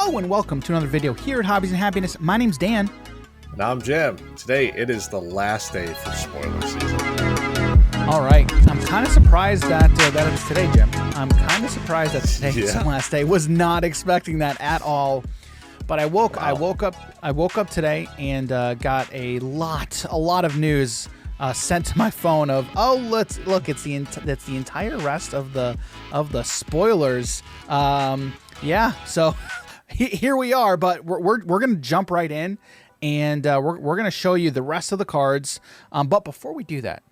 Hello and welcome to another video here at Hobbies and Happiness. My name's Dan. And I'm Jim. Today it is the last day for spoiler season. All right. I'm kind of surprised that it's today, Jim. I'm kind of surprised that today's the last day. Was not expecting that at all. But I woke up today and got a lot of news sent to my phone of, let's look, it's the entire rest of the spoilers. So here we are, but we're gonna jump right in, and we're gonna show you the rest of the cards. But before we do that,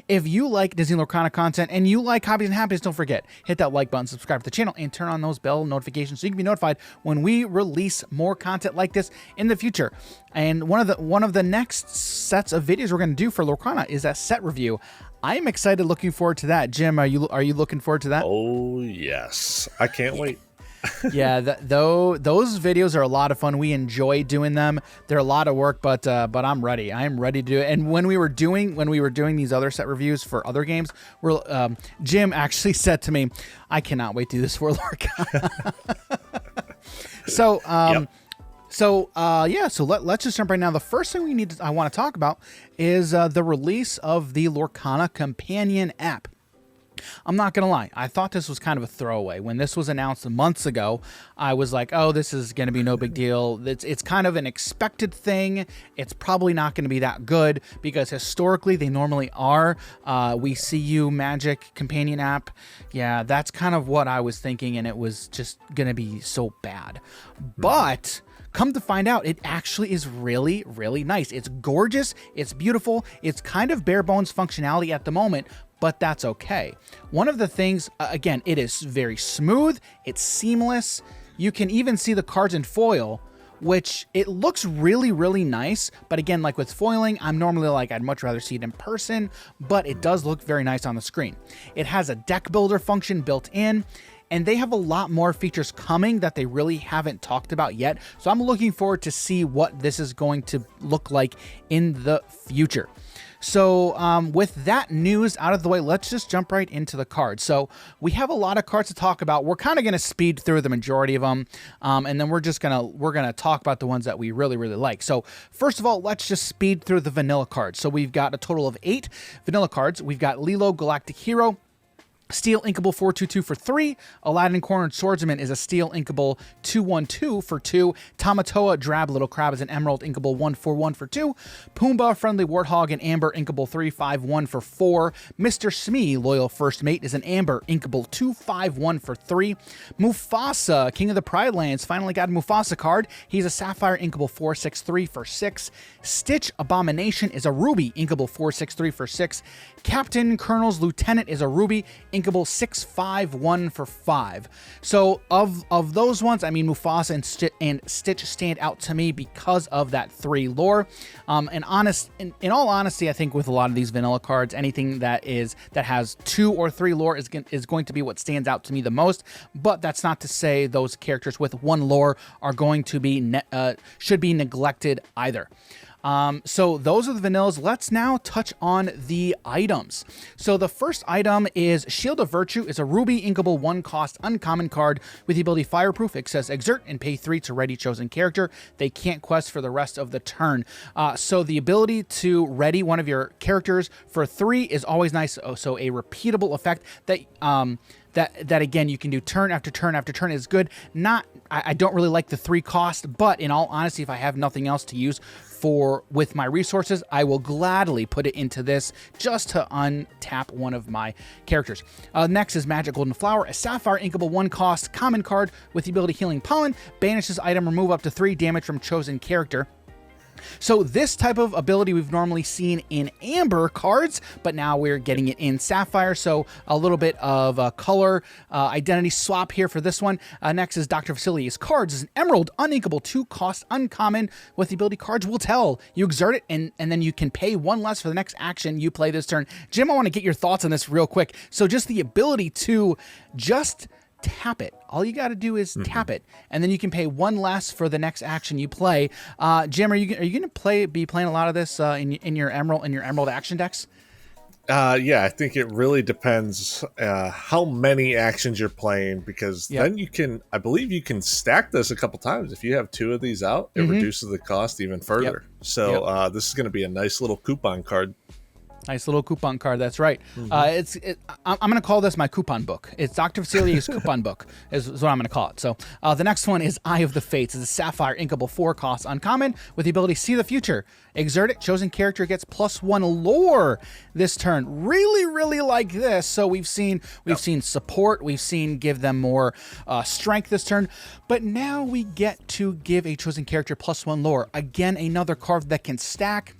if you like Disney Lorcana content and you like Hobbies and Happiness, don't forget, hit that like button, subscribe to the channel, and turn on those bell notifications so you can be notified when we release more content like this in the future. And one of the next sets of videos we're gonna do for Lorcana is a set review. I'm excited, looking forward to that. Jim, are you looking forward to that? Oh yes, I can't wait. Yeah, those videos are a lot of fun. We enjoy doing them. They're a lot of work, but I'm ready. I am ready to do it. And when we were doing these other set reviews for other games, Jim actually said to me, "I cannot wait to do this for Lorcana." So let's just jump right now. The first thing I want to talk about is the release of the Lorcana companion app. I'm not going to lie. I thought this was kind of a throwaway. When this was announced months ago, I was like, oh, this is going to be no big deal. It's kind of an expected thing. It's probably not going to be that good because historically they normally are. We See You Magic companion app. Yeah, that's kind of what I was thinking, and it was just going to be so bad. But come to find out, it actually is really, really nice. It's gorgeous. It's beautiful. It's kind of bare bones functionality at the moment, but that's okay. One of the things, again, it is very smooth. It's seamless. You can even see the cards in foil, which it looks really, really nice. But again, like with foiling, I'm normally like, I'd much rather see it in person, but it does look very nice on the screen. It has a deck builder function built in, and they have a lot more features coming that they really haven't talked about yet. So I'm looking forward to see what this is going to look like in the future. So with that news out of the way, let's just jump right into the cards. So we have a lot of cards to talk about. We're kind of going to speed through the majority of them, and then we're gonna talk about the ones that we really, really like. So first of all, let's just speed through the vanilla cards. So we've got a total of 8 vanilla cards. We've got Lilo, Galactic Hero, Steel Inkable 4/2/2 for 3. Aladdin Cornered Swordsman is a Steel Inkable 2/1/2 for 2. Tamatoa Drab Little Crab is an Emerald Inkable 1/4/1 for 2. Pumbaa Friendly Warthog and Amber Inkable 3/5/1 for 4. Mr. Smee Loyal First Mate is an Amber Inkable 2/5/1 for 3. Mufasa King of the Pride Lands finally got a Mufasa card. He's a Sapphire Inkable 4/6/3 for 6. Stitch Abomination is a Ruby Inkable 4/6/3 for 6. Captain Colonel's Lieutenant is a Ruby Inkable 6/5/1 for 5. So of those ones, I mean, Mufasa and Stitch stand out to me because of that 3 lore. In all honesty, I think with a lot of these vanilla cards, anything that has 2 or 3 lore is going to be what stands out to me the most. But that's not to say those characters with 1 lore are going to be should be neglected either. So those are the vanillas. Let's now touch on the items. So the first item is Shield of Virtue. It's a Ruby Inkable 1 cost uncommon card with the ability Fireproof. It says exert and pay 3 to ready chosen character. They can't quest for the rest of the turn. So the ability to ready one of your characters for 3 is always nice. So a repeatable effect that again you can do turn after turn after turn is good. I don't really like the 3 cost, but in all honesty, if I have nothing else to use with my resources, I will gladly put it into this just to untap one of my characters. Next is Magic Golden Flower, a Sapphire Inkable 1 cost common card with the ability Healing Pollen. Banish this item, remove up to 3 damage from chosen character. So this type of ability we've normally seen in Amber cards, but now we're getting it in Sapphire, so a little bit of a color identity swap here for this one. Next is Dr. Facilier's cards. Is an Emerald Uninkable 2 cost uncommon with the ability Cards Will Tell. You exert it, and then you can pay 1 less for the next action you play this turn. Jim, I want to get your thoughts on this real quick. So just the ability to just tap it. All you got to do is tap it, and then you can pay 1 less for the next action you play. Jim, are you going to be playing a lot of this in your Emerald action decks? Yeah, I think it really depends how many actions you're playing, because then you can, I believe you can stack this a couple times. If you have 2 of these out, it reduces the cost even further. So this is going to be a nice little coupon card. Nice little coupon card. That's right. I'm going to call this my coupon book. It's Dr. Facilier's coupon book is what I'm going to call it. So the next one is Eye of the Fates. It's a sapphire inkable 4 cost uncommon with the ability to see the future. Exert it. Chosen character gets +1 lore this turn. Really, really like this. So we've seen support. We've seen give them more strength this turn. But now we get to give a chosen character +1 lore. Again, another card that can stack.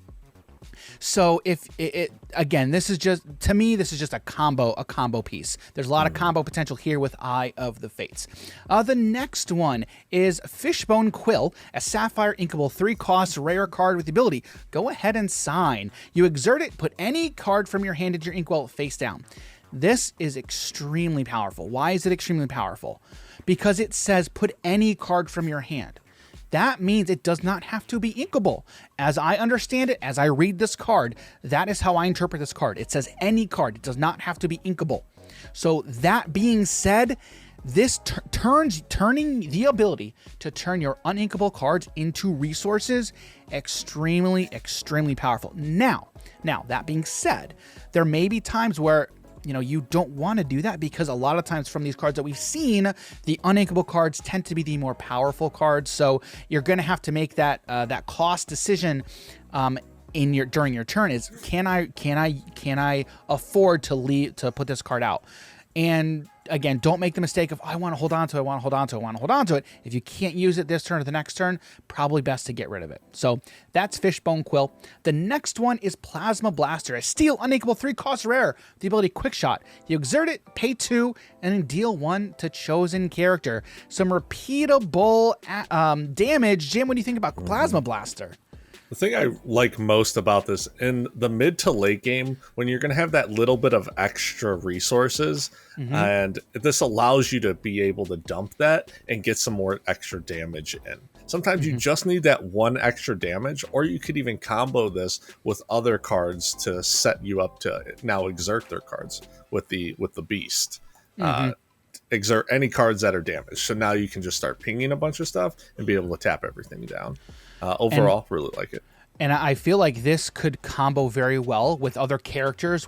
So if it again, this is just, to me, this is just a combo piece. There's a lot of combo potential here with Eye of the Fates. The next one is Fishbone Quill, a sapphire inkable 3 cost rare card with the ability, go ahead and sign. You exert it, put any card from your hand into your inkwell face down. This is extremely powerful. Why is it extremely powerful? Because it says put any card from your hand. That means it does not have to be inkable. As I understand it, as I read this card, that is how I interpret this card. It says any card. It does not have to be inkable. So that being said, this turning the ability to turn your uninkable cards into resources, extremely, extremely powerful. Now, that being said, there may be times where you don't want to do that, because a lot of times from these cards that we've seen, the uninkable cards tend to be the more powerful cards. So you're going to have to make that cost decision during your turn. Is can I afford to put this card out? And again, don't make the mistake of, I want to hold on to it. If you can't use it this turn or the next turn, probably best to get rid of it. So that's Fishbone Quill. The next one is Plasma Blaster, a steel uninkable 3 cost rare, the ability Quick Shot. You exert it, pay 2, and then deal 1 to chosen character. Some repeatable damage. Jim, what do you think about Plasma Blaster? The thing I like most about this, in the mid to late game, when you're going to have that little bit of extra resources, and this allows you to be able to dump that and get some more extra damage in. Sometimes you just need that 1 extra damage, or you could even combo this with other cards to set you up to now exert their cards with the beast. Exert any cards that are damaged. So now you can just start pinging a bunch of stuff and be able to tap everything down. Overall, really like it. And I feel like this could combo very well with other characters,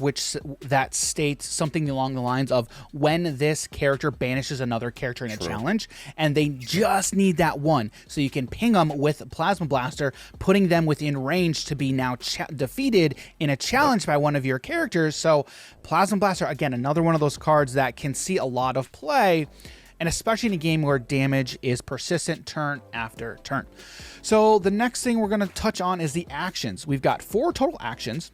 that states something along the lines of when this character banishes another character in a challenge, and they just need that 1. So you can ping them with Plasma Blaster, putting them within range to be now defeated in a challenge by one of your characters. So Plasma Blaster, again, another one of those cards that can see a lot of play, and especially in a game where damage is persistent turn after turn. So the next thing we're going to touch on is the actions. We've got 4 total actions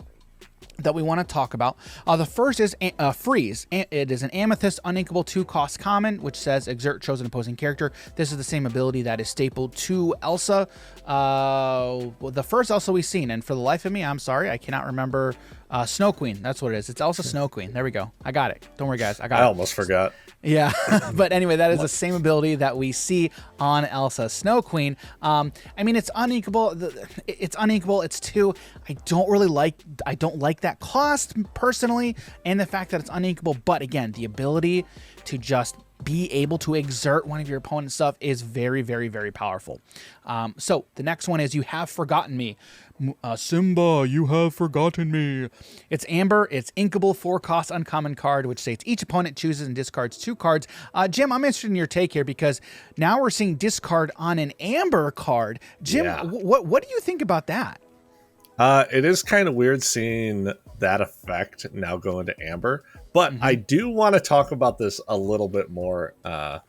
that we want to talk about. The first is Freeze. It is an Amethyst uninkable 2 cost common, which says exert chosen opposing character. This is the same ability that is stapled to Elsa. The first Elsa we've seen, and for the life of me, I'm sorry, I cannot remember. Snow Queen, that's what it is. It's Elsa Snow Queen. There we go. I got it. Don't worry, guys. I almost forgot. Yeah, but anyway, that is the same ability that we see on Elsa Snow Queen. I mean, it's uninkable. It's uninkable. It's 2. I don't like that cost personally, and the fact that it's uninkable. But again, the ability to just be able to exert one of your opponent's stuff is very, very, very powerful. So the next one is You Have Forgotten Me. Simba, you have forgotten me. It's Amber. It's inkable 4 cost uncommon card, which states each opponent chooses and discards 2 cards. Jim, I'm interested in your take here, because now we're seeing discard on an Amber card. Jim, what do you think about that? It is kind of weird seeing that effect now go into Amber, but I do want to talk about this a little bit more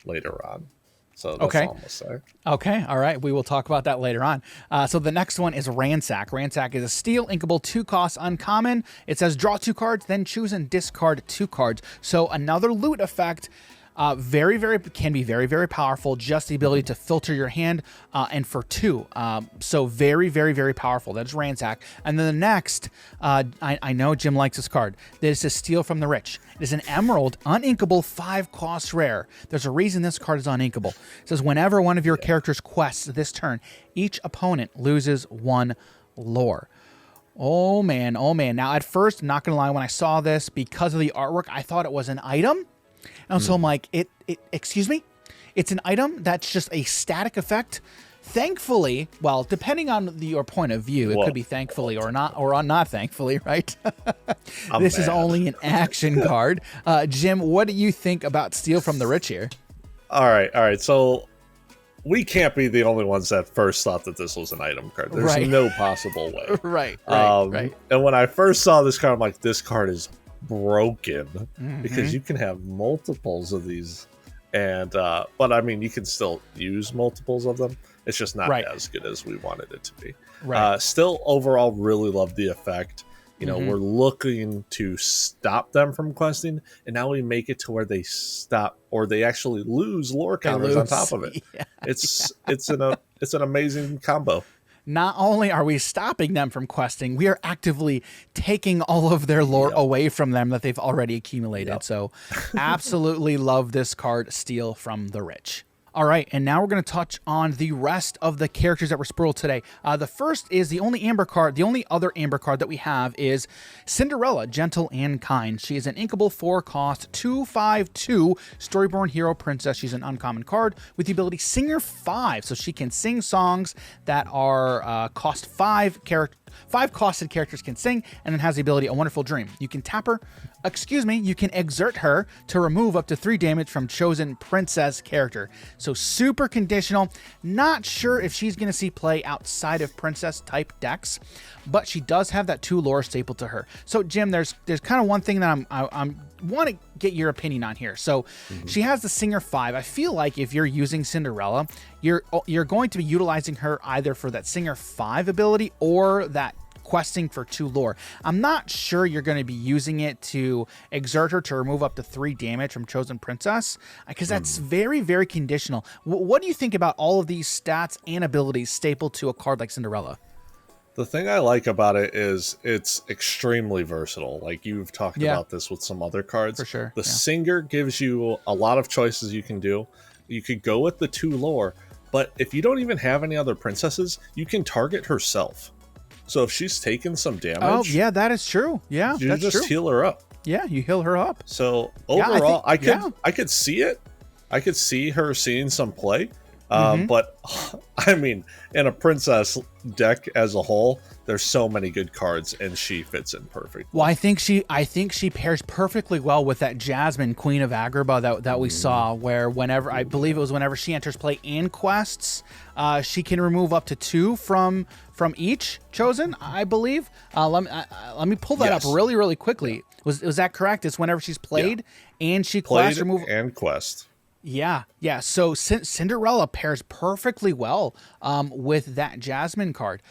later on. So that's all I'm gonna say. Okay, all right. We will talk about that later on. So the next one is Ransack. Ransack is a steel inkable 2 cost uncommon. It says draw 2 cards, then choose and discard 2 cards. So another loot effect. Can be very, very powerful. Just the ability to filter your hand, and for 2. So very, very, very powerful. That is Ransack. And then the next, I know Jim likes this card. This is Steal from the Rich. It is an emerald, uninkable 5 cost rare. There's a reason this card is uninkable. It says whenever one of your characters quests this turn, each opponent loses 1 lore. Oh man, oh man. Now at first, not gonna lie, when I saw this, because of the artwork, I thought it was an item. And so I'm like, excuse me? It's an item that's just a static effect. Thankfully, well, depending on your point of view, it could be thankfully or not thankfully, right? This is only an action card. Jim, what do you think about Steal from the Rich here? All right. So we can't be the only ones that first thought that this was an item card. There's no possible way. Right. And when I first saw this card, I'm like, this card is broken because you can have multiples of these. And but I mean, you can still use multiples of them. It's just not as good as we wanted it to be. Still, overall, really love the effect. You know, we're looking to stop them from questing, and now we make it to where they stop, or they actually lose lore counters on top of it. It's an amazing combo. Not only are we stopping them from questing, we are actively taking all of their lore away from them that they've already accumulated. So absolutely love this card, Steal from the Rich. All right, and now we're going to touch on the rest of the characters that were spoiled today. The first is the only other amber card that we have is Cinderella, Gentle and Kind. She is an inkable 4-cost 2/5/2 Storyborn Hero Princess. She's an uncommon card with the ability Singer 5, so she can sing songs that are cost 5 costed characters can sing, and then has the ability A Wonderful Dream. You can you can exert her to remove up to 3 damage from chosen princess character. So super conditional. Not sure if she's going to see play outside of princess type decks, but she does have that 2 lore staple to her. So Jim, there's kind of one thing that I want to get your opinion on here. So she has the Singer 5. I feel like if you're using Cinderella, you're going to be utilizing her either for that Singer 5 ability or that questing for 2 lore. I'm not sure you're going to be using it to exert her to remove up to 3 damage from chosen princess, because that's very, very conditional. What do you think about all of these stats and abilities stapled to a card like Cinderella? The thing I like about it is it's extremely versatile. Like you've talked about this with some other cards. For sure. The Singer gives you a lot of choices you can do. You could go with the 2 lore, but if you don't even have any other princesses, you can target herself. So if she's taken some damage, that is true. Yeah, you just heal her up. Yeah, you heal her up. So overall, I could see it. I could see her seeing some play. But I mean, in a princess deck as a whole, there's so many good cards, and she fits in perfectly. Well, I think she pairs perfectly well with that Jasmine, Queen of Agrabah that we saw, where whenever she enters play and quests, she can remove up to 2 from each chosen, I believe. Let me pull that up really, really quickly. Was that correct? It's whenever she's played and she quests, remove and quest. Yeah. So Cinderella pairs perfectly well with that Jasmine card.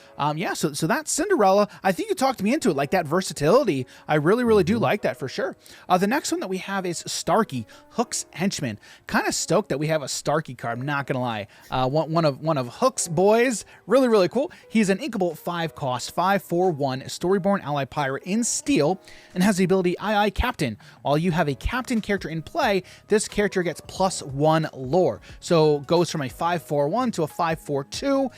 So that's Cinderella. I think you talked me into it, like that versatility. I really, really do like that for sure. The next one that we have is Starkey, Hook's Henchman. Kind of stoked that we have a Starkey card, I'm not gonna lie. One of Hook's boys. Really, really cool. He's an inkable 5-cost 5/4/1 Storyborn Ally Pirate in Steel, and has the ability II Captain. While you have a captain character in play, this character gets +1 lore. So goes from a 5/4/1 to a 5/4/2.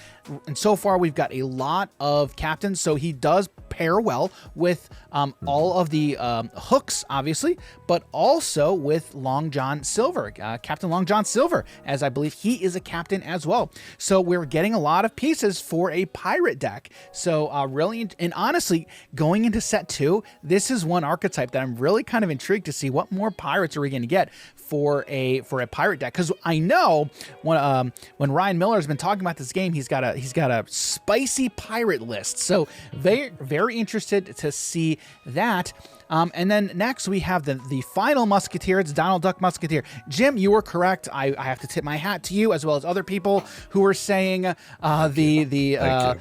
And so far we've got a lot of captains. So he does pair well with all of the hooks, obviously, but also with Long John Silver, Captain Long John Silver, as I believe he is a captain as well. So we're getting a lot of pieces for a pirate deck. So really, and honestly, going into set 2, this is one archetype that I'm really kind of intrigued to see what more pirates are we going to get for a pirate deck, because I know when Ryan Miller has been talking about this game, he's got a spicy pirate list. So very, very interested to see that. And then next we have the final Musketeer. It's Donald Duck Musketeer. Jim, you were correct. I have to tip my hat to you, as well as other people who were saying the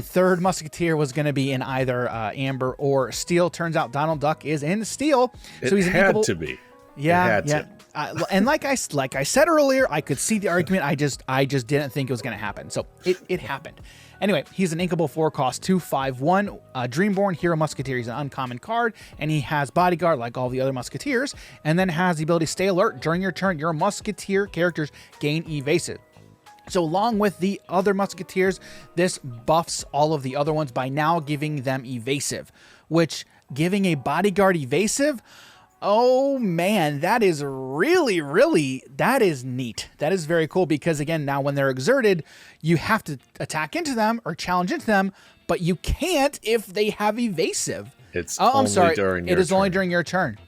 third Musketeer was going to be in either Amber or Steel. Turns out Donald Duck is in Steel. So he's had to be. Yeah. And like I said earlier, I could see the argument. I just didn't think it was going to happen. So it happened. Anyway, he's an inkable 4-cost 2/5/1 Dreamborn Hero Musketeer. He's an uncommon card, and he has Bodyguard like all the other Musketeers, and then has the ability Stay Alert. During your turn, your Musketeer characters gain Evasive. So along with the other Musketeers, this buffs all of the other ones by now giving them evasive, which giving a bodyguard evasive, oh man, that is really, that is neat. That is very cool because again, now when they're exerted, you have to attack into them or challenge into them, but you can't if they have evasive. I'm sorry. It is only during your turn.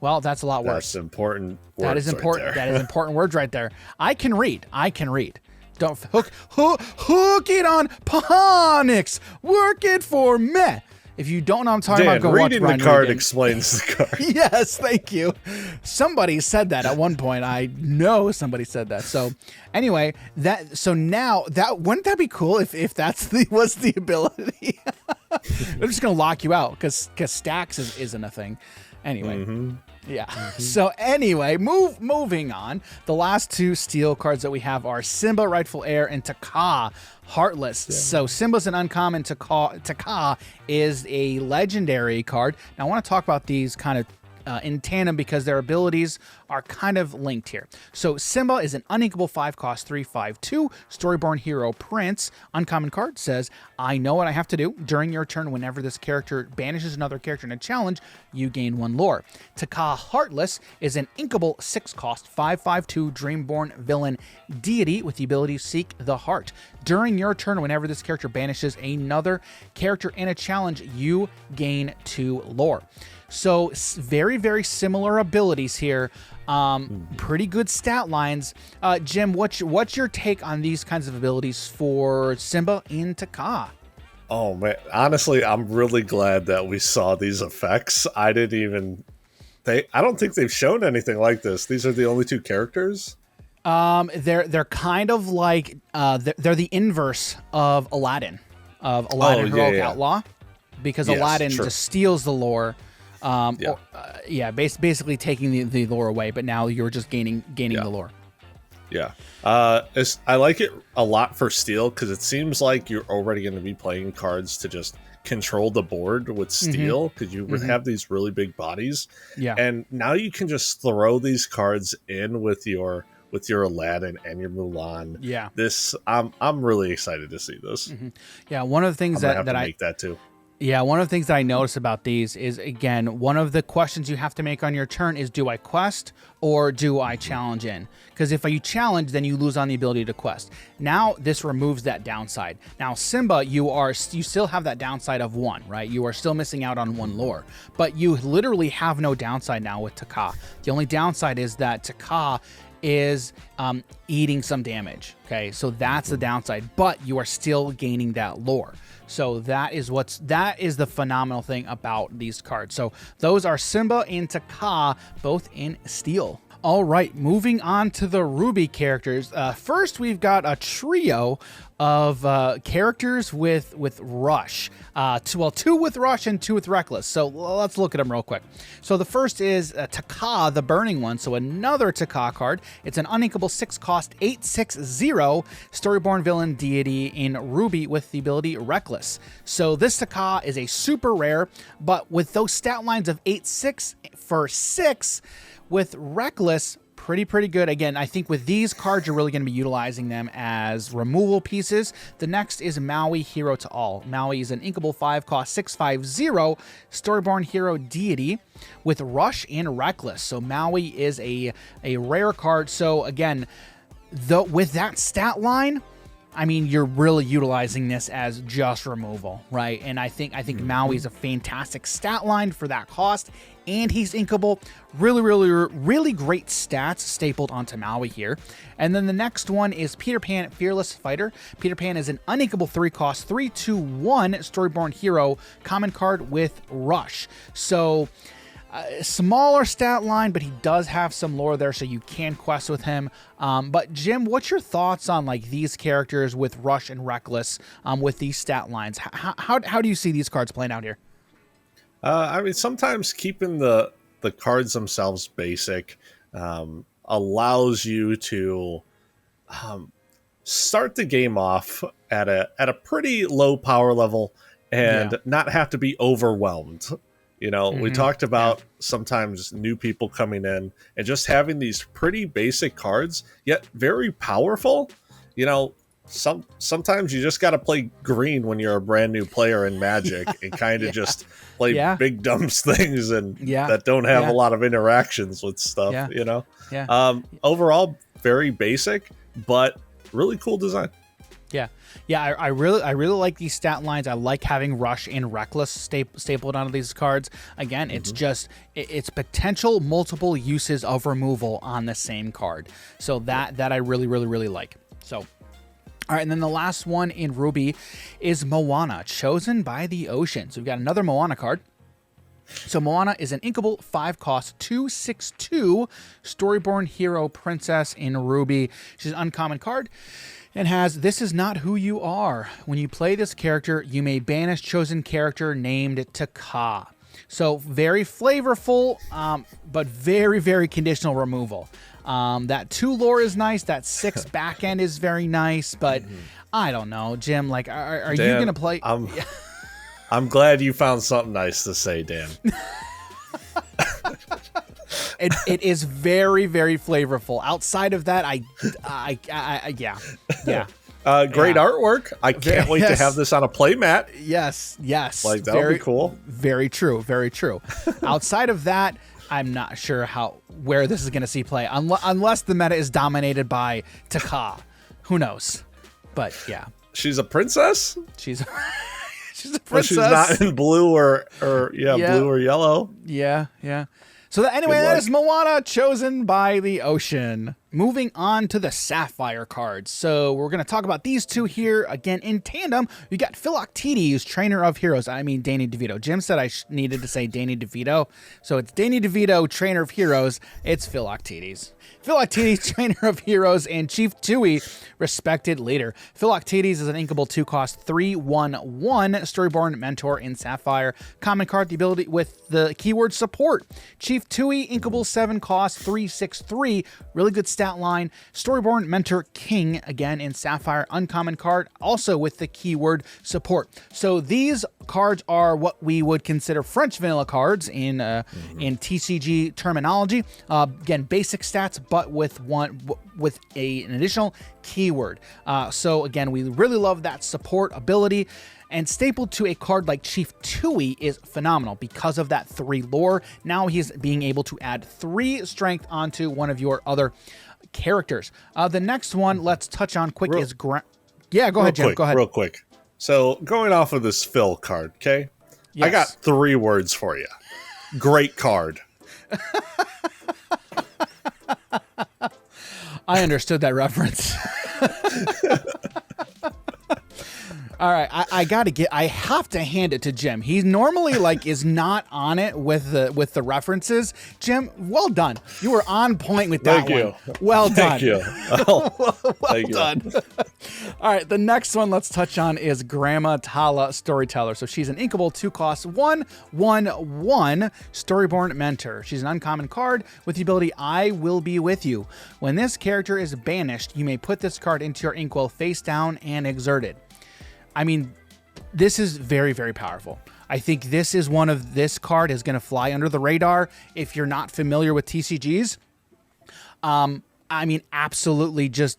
Well, that's a lot worse. That's important. That is important. That is important words right there. I can read. Don't hook it on Ponix. Work it for me. If you don't know what I'm talking about, go watch reading Brian the card Regan. explains the card. Yes, thank you. Somebody said that at one point. I know somebody said that. So anyway, now wouldn't that be cool if that's was the ability? I'm just gonna lock you out because stacks isn't a thing. Anyway. Mm-hmm. Yeah. So anyway, moving on. The last two steel cards that we have are Simba, Rightful Heir, and Taka, Heartless. Yeah. So Simba's an uncommon. Taka is a legendary card. Now I want to talk about these kind of in tandem because their abilities are kind of linked here. So Simba is an uninkable 5-cost 3/5/2 Storyborn Hero Prince. Uncommon card says, I know what I have to do. During your turn, whenever this character banishes another character in a challenge, you gain 1 lore. Taka Heartless is an inkable 6-cost 5/5/2 Dreamborn Villain Deity with the ability Seek the Heart. During your turn, whenever this character banishes another character in a challenge, you gain 2 lore. So very, very similar abilities here. Pretty good stat lines. Jim, what's your take on these kinds of abilities for Simba and Taka? Oh man, honestly, I'm really glad that we saw these effects. I don't think they've shown anything like this. These are the only 2 characters. They're kind of like they're the inverse of Aladdin Heroic Outlaw, because Aladdin just steals the lore. Basically taking the lore away, but now you're just gaining the lore. Yeah. I like it a lot for steel because it seems like you're already going to be playing cards to just control the board with steel because you have these really big bodies. Yeah. And now you can just throw these cards in with your Aladdin and your Mulan. Yeah. I'm really excited to see this. Yeah. One of the things that I make that too. Yeah, one of the things that I notice about these is, again, one of the questions you have to make on your turn is, do I quest or do I challenge in? Because if you challenge, then you lose on the ability to quest. Now, this removes that downside. Now, Simba, you still have that downside of 1, right? You are still missing out on 1 lore. But you literally have no downside now with Taka. The only downside is that Taka is eating some damage, okay? So that's the downside, but you are still gaining that lore. So that is the phenomenal thing about these cards. So those are Simba and Taka, both in steel. All right, moving on to the Ruby characters. First, we've got a trio of characters with Rush. 2 with Rush and 2 with Reckless. So let's look at them real quick. So the first is Taka, the Burning One. So another Taka card. It's an uninkable 6-cost 8/6/0 Storyborn Villain Deity in Ruby with the ability Reckless. So this Taka is a super rare, but with those stat lines of 8/6 for 6 with Reckless, pretty good. Again, I think with these cards, you're really going to be utilizing them as removal pieces. The next is Maui, Hero to All. Maui is an inkable 5-cost 6/5/0 Storyborn Hero Deity with Rush and Reckless. So Maui is a rare card. So again, with that stat line, I mean, you're really utilizing this as just removal, right? And I think Maui is a fantastic stat line for that cost, and he's inkable. Really great stats stapled onto Maui here. And then the next one is Peter Pan, Fearless Fighter. Peter Pan is an uninkable 3-cost 3/2/1 Storyborn Hero common card with Rush. So smaller stat line, but he does have some lore there, so you can quest with him. But Jim, what's your thoughts on like these characters with Rush and Reckless with these stat lines? How do you see these cards playing out here? I mean, sometimes keeping the cards themselves basic allows you to start the game off at a pretty low power level and not have to be overwhelmed. You know, we talked about sometimes new people coming in and just having these pretty basic cards, yet very powerful, you know, sometimes you just got to play green when you're a brand new player in Magic and kind of just play big dumb things and that don't have a lot of interactions with stuff, you know? Yeah. Overall, very basic, but really cool design. Yeah, I really like these stat lines. I like having Rush and Reckless stapled onto these cards. Again, it's just it's potential multiple uses of removal on the same card. So that I really like. So, all right, and then the last one in Ruby is Moana, chosen by the ocean. So we've got another Moana card. So Moana is an inkable 5-cost 2/6/2 Storyborn Hero Princess in Ruby. She's an uncommon card. And has, this is not who you are. When you play this character, you may banish chosen character named Taka. So very flavorful, but very conditional removal. That 2 lore is nice. That 6 back end is very nice, but I don't know, Jim. Like, are you gonna play? I'm glad you found something nice to say, Dan. It is very flavorful. Outside of that, yeah. Great artwork. I can't wait to have this on a playmat. Yes. Like, that'll be cool. Very true. Outside of that, I'm not sure where this is going to see play, unless the meta is dominated by Taka. Who knows? But yeah, she's a princess. She's a princess. Well, she's not in blue or blue or yellow. Yeah. So that is Moana, chosen by the ocean. Moving on to the Sapphire cards. So we're going to talk about these two here. Again, in tandem, we got Philoctetes, Trainer of Heroes. I mean, Danny DeVito. Jim said I needed to say Danny DeVito. So it's Danny DeVito, Trainer of Heroes. It's Philoctetes. Philoctetes, Trainer of Heroes, and Chief Tui, respected leader. Philoctetes is an inkable 2-cost 3/1/1 Storyborn Mentor in Sapphire. Common card, the ability with the keyword support. Chief Tui, inkable 7-cost 3/6/3. Really good stat line. Storyborn Mentor King, again in Sapphire. Uncommon card, also with the keyword support. So these cards are what we would consider French vanilla cards in TCG terminology. Again, basic stats, but with an additional keyword. So again, we really love that support ability. And stapled to a card like Chief Tui is phenomenal because of that 3 lore. Now he's being able to add 3 strength onto one of your other characters. The next one, let's touch on quick, is Yeah, go ahead, Jim. Go ahead. Real quick. So going off of this Phil card, okay? Yes. I got 3 words for you. Great card. I understood that reference. All right, I have to hand it to Jim. He normally is not on it with the references. Jim, well done. You were on point with that one. Well done. Thank you. Well done. All right, the next one let's touch on is Gramma Tala, Storyteller. So she's an inkable 2-cost 1/1/1 Storyborn Mentor. She's an uncommon card with the ability I Will Be With You. When this character is banished, you may put this card into your inkwell face down and exerted. I mean, this is very powerful. I think this card is going to fly under the radar if you're not familiar with TCGs. I mean, absolutely just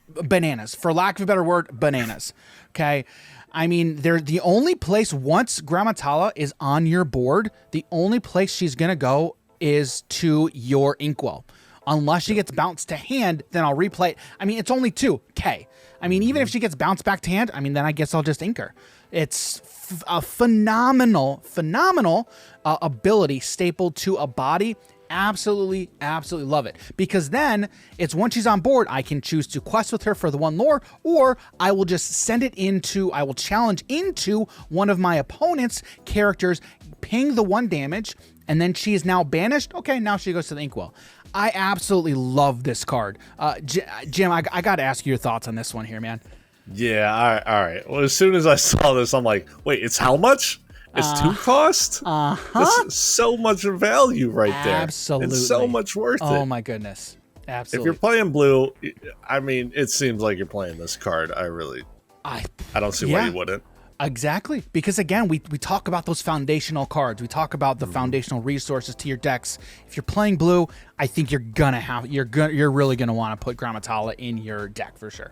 bananas. For lack of a better word, bananas. Okay? I mean, they're the only place, once Gramma Tala is on your board, the only place she's going to go is to your inkwell. Unless she gets bounced to hand, then I'll replay it. I mean, it's only 2K. I mean, even if she gets bounced back to hand, I mean, then I guess I'll just ink her. It's a phenomenal ability stapled to a body. Absolutely love it. Because then, it's once she's on board, I can choose to quest with her for the 1 lore, or I will just I will challenge into one of my opponent's characters, ping the 1 damage, and then she is now banished. Okay, now she goes to the inkwell. I absolutely love this card. Jim, I got to ask you your thoughts on this one here, man. Yeah, all right. Well, as soon as I saw this, I'm like, wait, it's how much? It's 2 cost? That's so much value right there. Absolutely. It's so much worth it. Oh, my goodness. Absolutely. If you're playing blue, I mean, it seems like you're playing this card. I don't see why you wouldn't. Exactly, because again, we talk about those foundational cards. We talk about the foundational resources to your decks. If you're playing blue, I think you're really gonna want to put Gramma Tala in your deck for sure.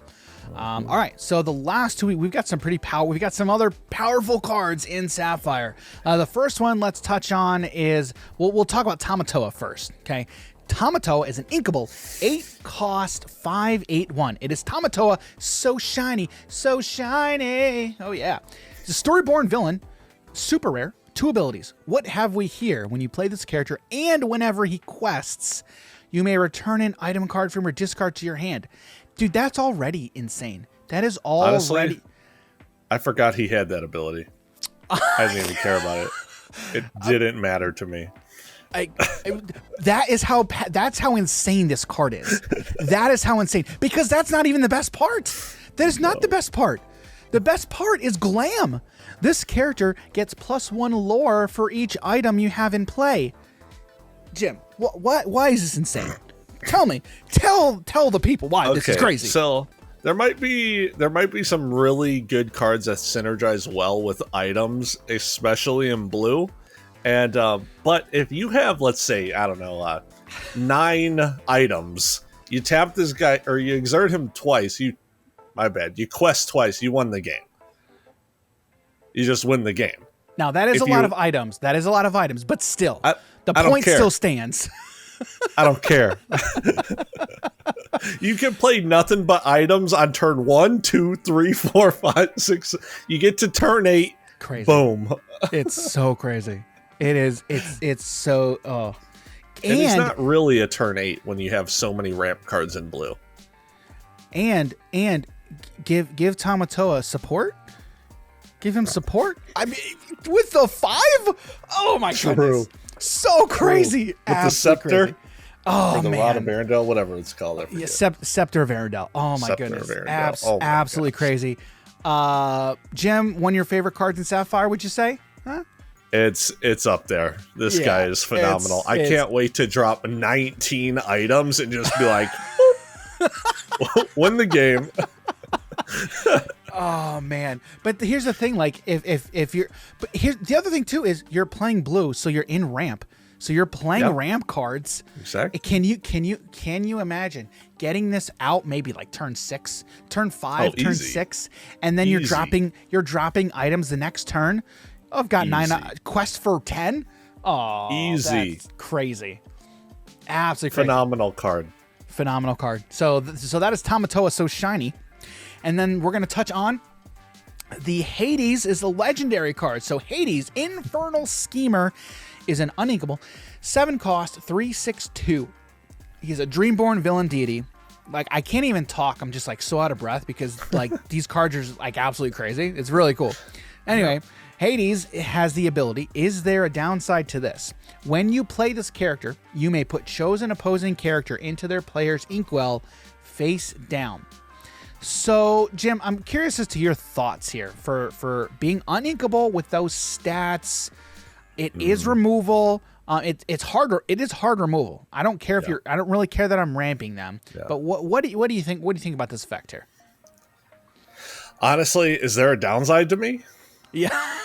All right, so the last two, we've got some we've got some other powerful cards in Sapphire. The first one let's touch on is we'll talk about Tamatoa first. Okay. Tamatoa is an inkable 8-cost 5/8/1. It is Tamatoa, so shiny, so shiny. Oh yeah. It's a storyborn villain, super rare, 2 abilities. What have we here? When you play this character and whenever he quests, you may return an item card from your discard to your hand. Dude, that's already insane. That is already... Honestly, I forgot he had that ability. I didn't even care about it. It didn't matter to me. That's how insane this card is. That is how insane, because that's not even the best part. That is not the best part. The best part is glam. This character gets +1 lore for each item you have in play. Jim, why is this insane? Tell me. Tell the people why this is crazy. So there might be some really good cards that synergize well with items, especially in blue. And but if you have, let's say, I don't know, 9 items, you tap this guy or you exert him twice. You quest twice. You won the game. You just win the game. Now that is a lot of items. That is a lot of items, but still, the point still stands. I don't care. You can play nothing but items on turn 1, 2, 3, 4, 5, 6. You get to turn 8. Crazy. Boom. It's so crazy. It is. It's so. Oh. And it's not really a turn 8 when you have so many ramp cards in blue. And give Tamatoa support. Give him support. I mean, with the 5. Oh my goodness. So crazy. With the scepter. Crazy. Oh, or the man. Rod of Arendelle, whatever it's called. Yeah, Scepter of Arendelle. Oh my goodness. Absolutely crazy. Jim, one of your favorite cards in Sapphire, would you say? Huh? It's up there. This guy is phenomenal. I can't wait to drop 19 items and just be like, win the game. Oh man. But here's the thing, like if you're, but here's the other thing too, is you're playing blue, so you're in ramp. So you're playing ramp cards. Exactly. Can you imagine getting this out maybe like turn 6, turn 5, turn 6, and then you're dropping items the next turn? Oh, I've got 9 quest for 10. Oh, easy. That's crazy. Absolutely crazy. Phenomenal card. So that is Tamatoa, so shiny. And then we're going to touch on the Hades is a legendary card. So Hades, Infernal Schemer, is an uninkable 7-cost 3/6/2. He's a Dreamborn villain deity. Like, I can't even talk. I'm just like so out of breath because like these cards are like absolutely crazy. It's really cool. Anyway, Hades has the ability. Is there a downside to this? When you play this character, you may put chosen opposing character into their player's inkwell face down. So, Jim, I'm curious as to your thoughts here for being uninkable with those stats. It is removal. It's harder. It is hard removal. I don't care if you're. I don't really care that I'm ramping them. Yeah. But what do you think? What do you think about this effect here? Honestly, is there a downside to me? Yeah.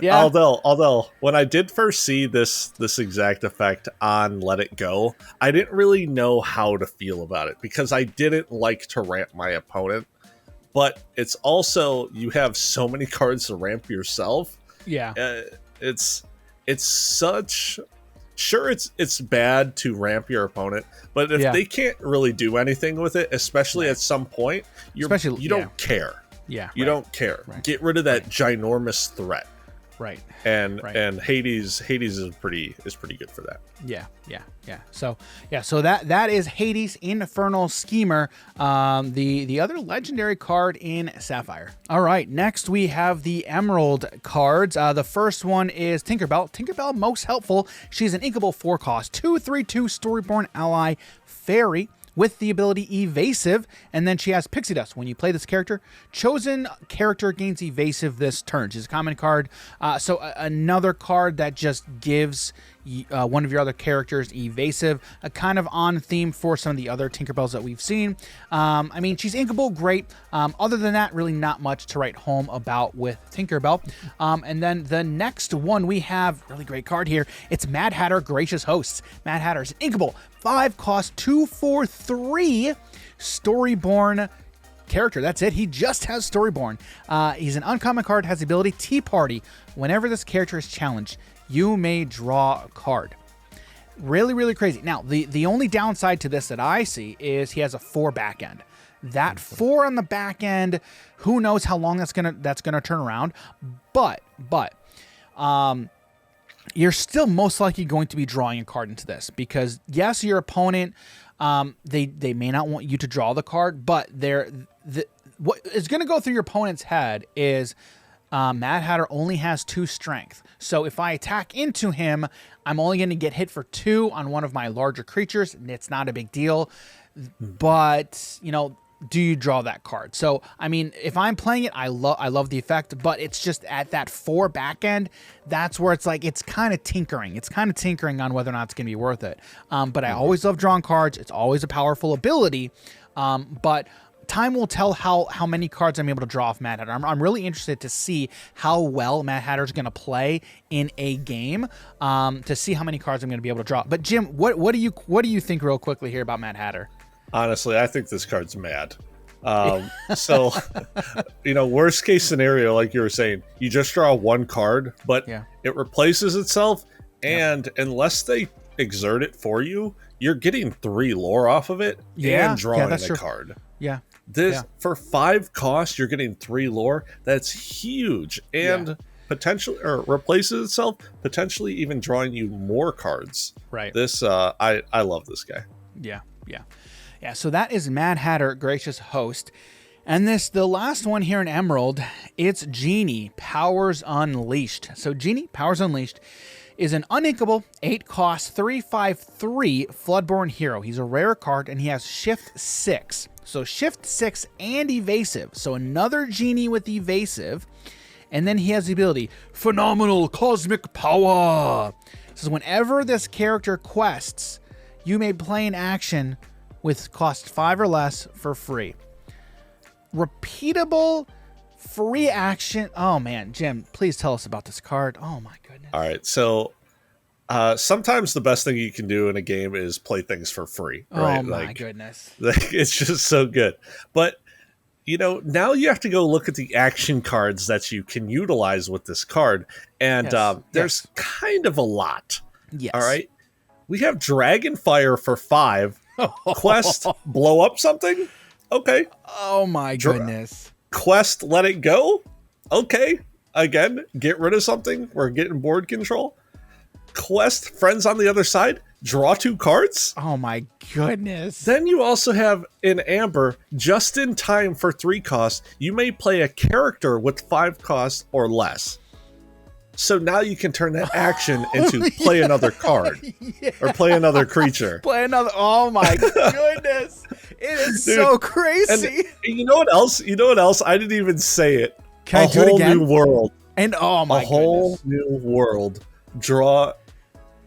Yeah. Although when I did first see this exact effect on Let It Go, I didn't really know how to feel about it because I didn't like to ramp my opponent. But it's also, you have so many cards to ramp yourself. Yeah. It's such, sure, it's bad to ramp your opponent, but if they can't really do anything with it, especially at some point, you don't care. Yeah. You don't care. Right. Get rid of that ginormous threat. Right. And Hades is pretty good for that. Yeah. So that is Hades, Infernal Schemer, the other legendary card in Sapphire. All right, next we have the Emerald cards. The first one is Tinkerbell. Tinkerbell, most helpful. She's an inkable 4-cost 2/3/2 Storyborn ally fairy with the ability Evasive, and then she has Pixie Dust. When you play this character, chosen character gains Evasive this turn. She's a common card. So another card that just gives one of your other characters evasive, kind of on theme for some of the other Tinkerbells that we've seen. I mean, she's inkable, great. Other than that, really not much to write home about with Tinkerbell. And then the next one we have, really great card here. It's Mad Hatter, Gracious Hosts. Mad Hatter's inkable, 5 cost, 2/4/3, Storyborn character. That's it. He just has Storyborn. He's an uncommon card, has the ability Tea Party. Whenever this character is challenged, you may draw a card. Really, really crazy. Now, the only downside to this that I see is he has a 4 back end. That 4 on the back end, who knows how long that's gonna turn around. But you're still most likely going to be drawing a card into this because yes, your opponent, they may not want you to draw the card, but what is going to go through your opponent's head is Mad Hatter only has 2 strength. So if I attack into him, I'm only going to get hit for 2 on one of my larger creatures. And it's not a big deal, but do you draw that card? So, I mean, if I'm playing it, I love the effect, but it's just at that 4 back end, that's where it's like, it's kind of tinkering. It's kind of tinkering on whether or not it's going to be worth it. But I always love drawing cards. It's always a powerful ability. But time will tell how many cards I'm able to draw off Mad Hatter. I'm really interested to see how well Mad Hatter is going to play in a game, to see how many cards I'm going to be able to draw. But Jim, what do you think real quickly here about Mad Hatter? Honestly, I think this card's mad. So, worst case scenario, like you were saying, you just draw 1 card, but it replaces itself, and unless they exert it for you, you're getting 3 lore off of it and drawing a card. Yeah. For 5 costs, you're getting 3 lore. That's huge. And potentially, or replaces itself, potentially even drawing you more cards. Right. This, I love this guy. Yeah. So that is Mad Hatter, Gracious Host. And the last one here in Emerald, it's Genie, Powers Unleashed. So Genie, Powers Unleashed, is an uninkable 8 cost 3/5/3 Floodborn hero. He's a rare card and he has Shift 6. So Shift 6 and Evasive. So another Genie with Evasive. And then he has the ability Phenomenal Cosmic Power. So whenever this character quests, you may play an action with cost 5 or less for free. Repeatable free action. Oh man, Jim, please tell us about this card. Oh my goodness. All right, so sometimes the best thing you can do in a game is play things for free, right? Oh my goodness. It's just so good. But now you have to go look at the action cards that you can utilize with this card, and there's kind of a lot. Yes. All right. We have Dragonfire for 5. Quest, blow up something? Okay. Oh my goodness. Quest, let it go? Okay. Again, get rid of something. We're getting board control. Quest, friends on the other side? Draw 2 cards? Oh my goodness. Then you also have in Amber, just in time for 3 costs, you may play a character with 5 costs or less. So now you can turn that action into play another card or play another creature. Play another. Oh my goodness. It is so crazy. And you know what else? I didn't even say it. Can I do it again? A whole new world. And oh my goodness. A whole new world. Draw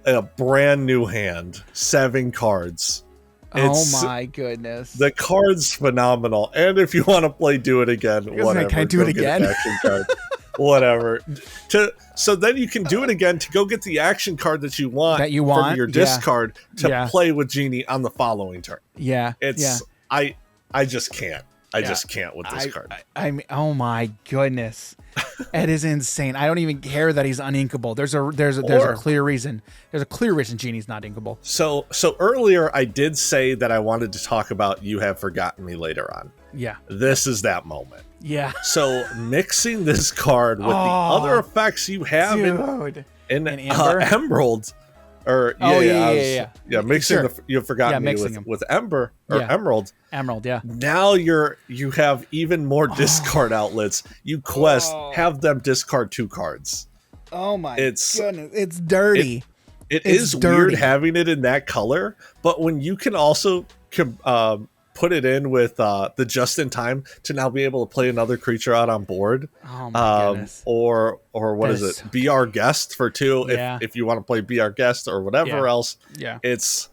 a brand new hand. 7 cards. Oh my goodness. The card's phenomenal. And if you want to play Do It Again, whatever. Can I do it again? Action card. Whatever. So then you can do it again to go get the action card that you want from your discard to play with Genie on the following turn. Yeah. I just can't. I just can't with this card. I mean, oh my goodness. It is insane. I don't even care that he's uninkable. There's a clear reason. There's a clear reason Genie's not inkable. So earlier I did say that I wanted to talk about You Have Forgotten Me later on. Yeah. This is that moment. Yeah. So mixing this card with the other effects you have in Emerald, or mixing You've Forgotten Me with Ember or Emerald. Emerald, yeah. Now you have even more discard outlets. You have them discard 2 cards. Oh my goodness, it's dirty. It is dirty. Weird having it in that color, but when you can also put it in with the just in time to now be able to play another creature out on board. Oh my goodness. Or what is it? So Be Our Guest for 2 if you want to play Be Our Guest or whatever else. Yeah. It's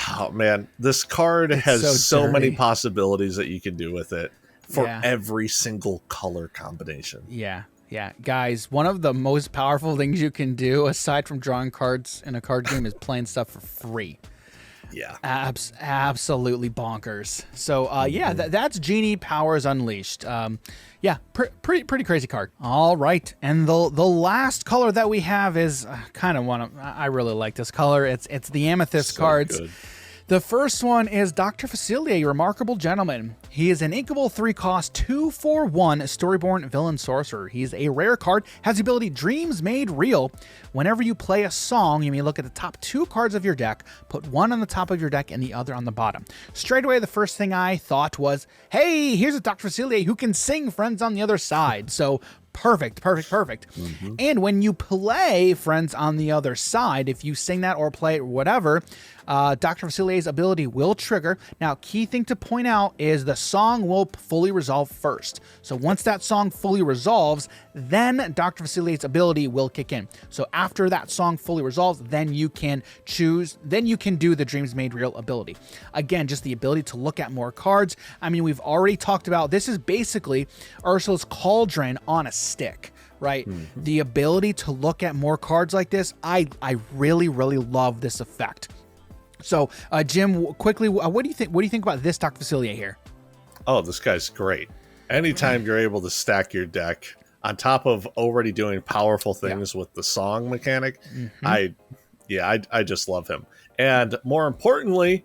oh man, this card has so many possibilities that you can do with it for every single color combination. Yeah. Yeah, guys, one of the most powerful things you can do, aside from drawing cards in a card game, is playing stuff for free. Yeah. Absolutely bonkers. So, that's Genie Powers Unleashed. Pretty crazy card. All right, and the last color that we have is I really like this color. It's the Amethyst cards. Good. The first one is Dr. Facilier, Remarkable Gentleman. He is an inkable 3-cost 2/4/1 Storyborn Villain Sorcerer. He's a rare card, has the ability Dreams Made Real. Whenever you play a song, you may look at the top 2 cards of your deck, put one on the top of your deck and the other on the bottom. Straight away, the first thing I thought was, hey, here's a Dr. Facilier who can sing Friends on the Other Side. So perfect. Mm-hmm. And when you play Friends on the Other Side, if you sing that or play it or whatever, Dr. Facilier's ability will trigger. Now, key thing to point out is the song will fully resolve first. So once that song fully resolves, then Dr. Facilier's ability will kick in. So after that song fully resolves, then you can do the Dreams Made Real ability. Again, just the ability to look at more cards. I mean, we've already talked about, this is basically Ursula's Cauldron on a stick, right? Mm-hmm. The ability to look at more cards like this, I really, really love this effect. So, Jim, quickly, what do you think? What do you think about this Dr. Facilier here? Oh, this guy's great. Anytime you're able to stack your deck on top of already doing powerful things with the song mechanic, I just love him. And more importantly,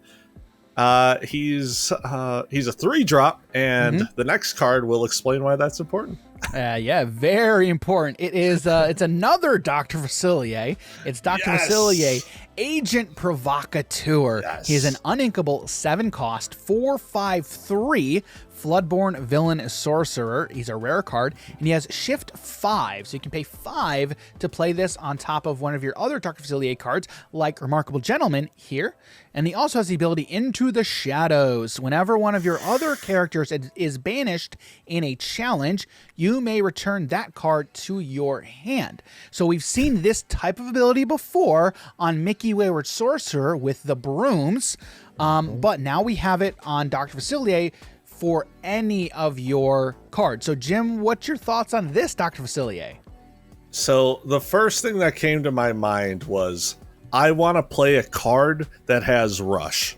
he's a 3-drop, and the next card will explain why that's important. Very important. It is. It's another Dr. Facilier. It's Dr. Facilier, Agent Provocateur. Yes. He is an uninkable 7-cost 4/5/3 Floodborn Villain Sorcerer. He's a rare card, and he has Shift 5, so you can pay 5 to play this on top of one of your other Dr. Facilier cards, like Remarkable Gentleman here. And he also has the ability Into the Shadows. Whenever one of your other characters is banished in a challenge, you may return that card to your hand. So we've seen this type of ability before on Mickey Wayward Sorcerer with the brooms, but now we have it on Dr. Facilier for any of your cards. So, Jim, what's your thoughts on this Dr. Facilier? So the first thing that came to my mind was, I want to play a card that has Rush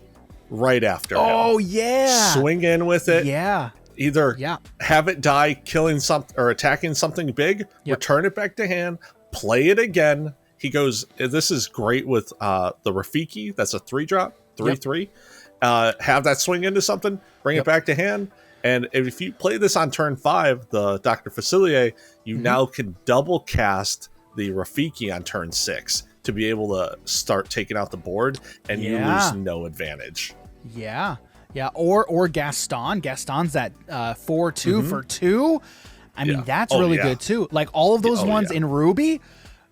right after him. Oh, yeah. Swing in with it. Yeah. Either have it die killing something or attacking something big, return it back to hand, play it again. He goes, this is great with the Rafiki. That's a 3-drop, 3/3. Have that swing into something, bring it back to hand. And if you play this on turn 5, the Dr. Facilier, you now can double cast the Rafiki on turn 6 to be able to start taking out the board, and you lose no advantage. Yeah. Or Gaston. Gaston's that 4/2 for 2. I mean, that's really good too. Like all of those ones in Ruby,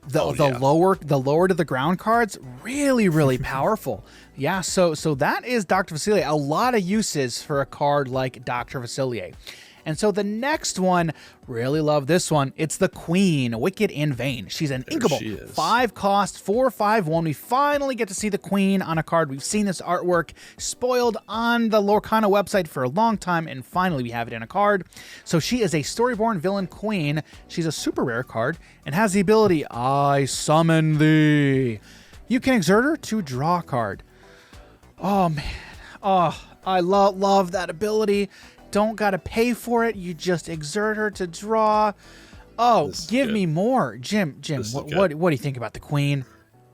the lower to the ground cards, really, really powerful. Yeah, so that is Dr. Facilier. A lot of uses for a card like Dr. Facilier. And so the next one, really love this one. It's the Queen, Wicked and Vain. She's an inkable 5-cost 4/5/1. We finally get to see the Queen on a card. We've seen this artwork spoiled on the Lorcana website for a long time, and finally we have it in a card. So she is a Storyborn Villain Queen. She's a super rare card and has the ability, I Summon Thee. You can exert her to draw a card. Oh, man. Oh, I love that ability. Don't gotta pay for it. You just exert her to draw. Oh, give me more. Jim, what do you think about the Queen?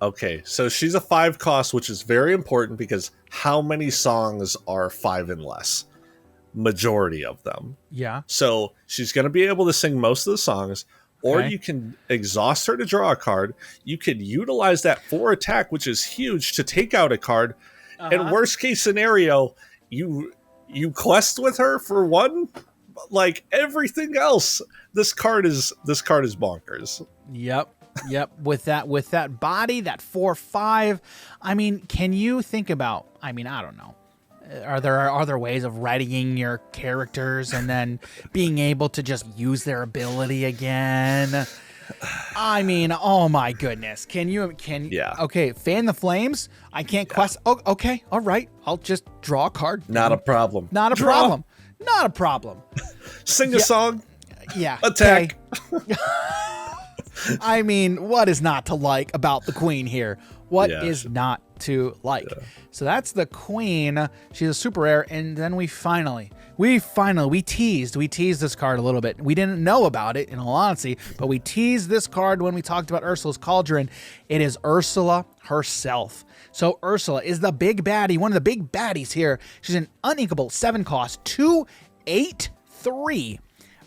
Okay, so she's a 5-cost, which is very important because how many songs are 5 and less? Majority of them. Yeah. So she's going to be able to sing most of the songs, or you can exhaust her to draw a card. You could utilize that for attack, which is huge, to take out a card. And worst case scenario, you quest with her for 1. Like everything else, this card is bonkers. Yep. With that body, that 4/5. I mean, can you think about? I mean, I don't know. Are there other ways of readying your characters and then being able to just use their ability again? I mean, oh my goodness. Yeah. Okay, fan the flames. I can't quest. Oh, okay. All right. I'll just draw a card. Not a problem. Not a problem. Not a problem. Sing a song. Yeah. Attack. Okay. I mean, what is not to like about the queen here? What is not to like? Yeah. So that's the queen. She's a super rare. And then we teased this card a little bit. We didn't know about it, in all honesty, but we teased this card when we talked about Ursula's Cauldron. It is Ursula herself. So Ursula is the big baddie, one of the big baddies here. She's an uninkable 7-cost, 2/8/3.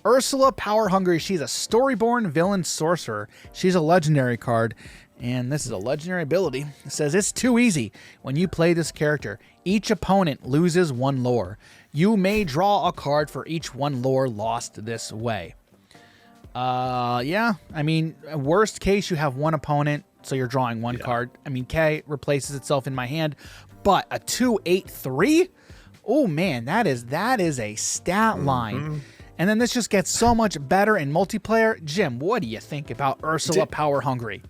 Ursula, power hungry. She's a storyborn villain sorcerer. She's a legendary card. And this is a legendary ability. It says it's too easy. When you play this character, each opponent loses 1 lore. You may draw a card for each 1 lore lost this way. Yeah. I mean, worst case, you have 1 opponent, so you're drawing 1 card. I mean, K replaces itself in my hand, but a 2/8/3? Oh man, that is a stat line. And then this just gets so much better in multiplayer. Jim, what do you think about Ursula Power Hungry?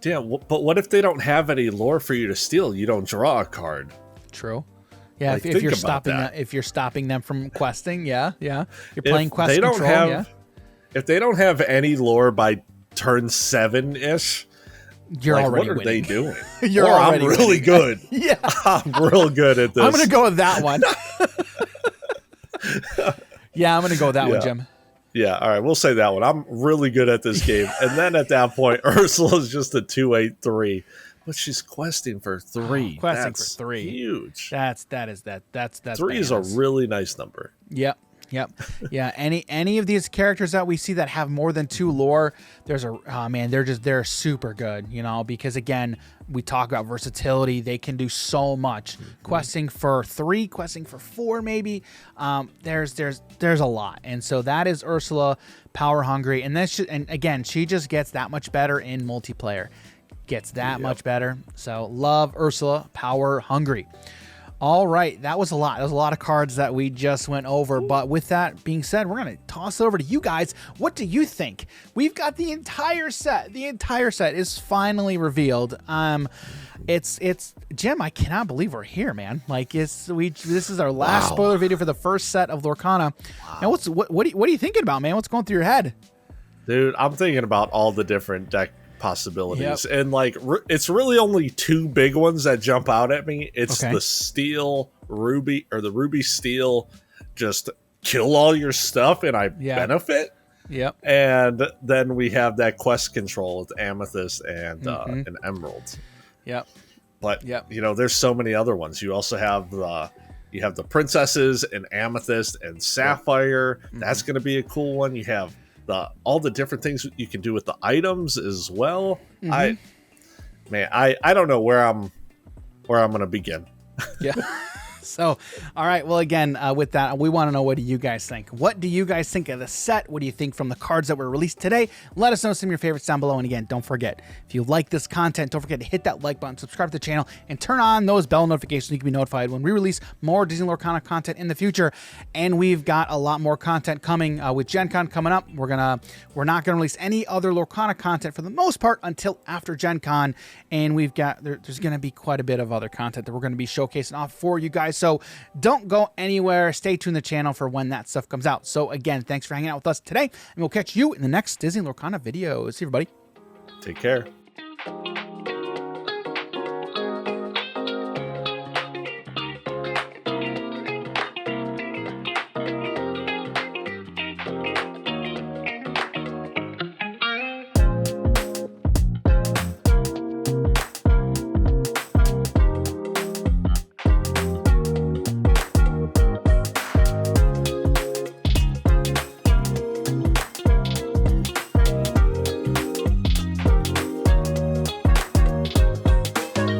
Yeah, but what if they don't have any lore for you to steal? You don't draw a card. True. Yeah, like, if you're stopping them from questing, yeah. You're playing quest control, If they don't have any lore by turn 7-ish, you're already what are winning. They doing? You're already I'm really good. Yeah. I'm real good at this. I'm going to go with that one. Yeah, I'm going to go with that one, Jim. Yeah, all right, we'll say that one. I'm really good at this game. And then at that point, Ursula's just a 2/8/3. But she's questing for 3. Questing for 3. Huge. That's 3 is a really nice number. Yep. Yeah. Any of these characters that we see that have more than 2 lore, they're super good, because again, we talk about versatility. They can do so much. Questing for 3, questing for 4, maybe. There's a lot. And so that is Ursula Power Hungry. And again, she just gets that much better in multiplayer. Gets that much better. So love Ursula Power Hungry. All right, that was a lot. That was a lot of cards that we just went over. But with that being said, we're going to toss it over to you guys. What do you think? We've got the entire set. The entire set is finally revealed. It's Jim, I cannot believe we're here, man. This is our last spoiler video for the first set of Lorcana. Wow. And what are you thinking about, man? What's going through your head? Dude, I'm thinking about all the different deck possibilities, and it's really only 2 big ones that jump out at me. It's the steel ruby, or the ruby steel, just kill all your stuff and I benefit. Yep. And then we have that quest control with amethyst and an emerald. Yep. But there's so many other ones. You also have the princesses and amethyst and sapphire. That's going to be a cool one. You have all the different things you can do with the items as well. I don't know where I'm gonna begin. Yeah. So, all right. Well, again, with that, we want to know, what do you guys think? What do you guys think of the set? What do you think from the cards that were released today? Let us know some of your favorites down below. And again, don't forget, if you like this content, don't forget to hit that like button, subscribe to the channel, and turn on those bell notifications so you can be notified when we release more Disney Lorcana content in the future. And we've got a lot more content coming with Gen Con coming up. We're not gonna release any other Lorcana content for the most part until after Gen Con. And there's gonna be quite a bit of other content that we're gonna be showcasing off for you guys. So don't go anywhere. Stay tuned to the channel for when that stuff comes out. So again, thanks for hanging out with us today, and we'll catch you in the next Disney Lorcana video. See you, everybody. Take care.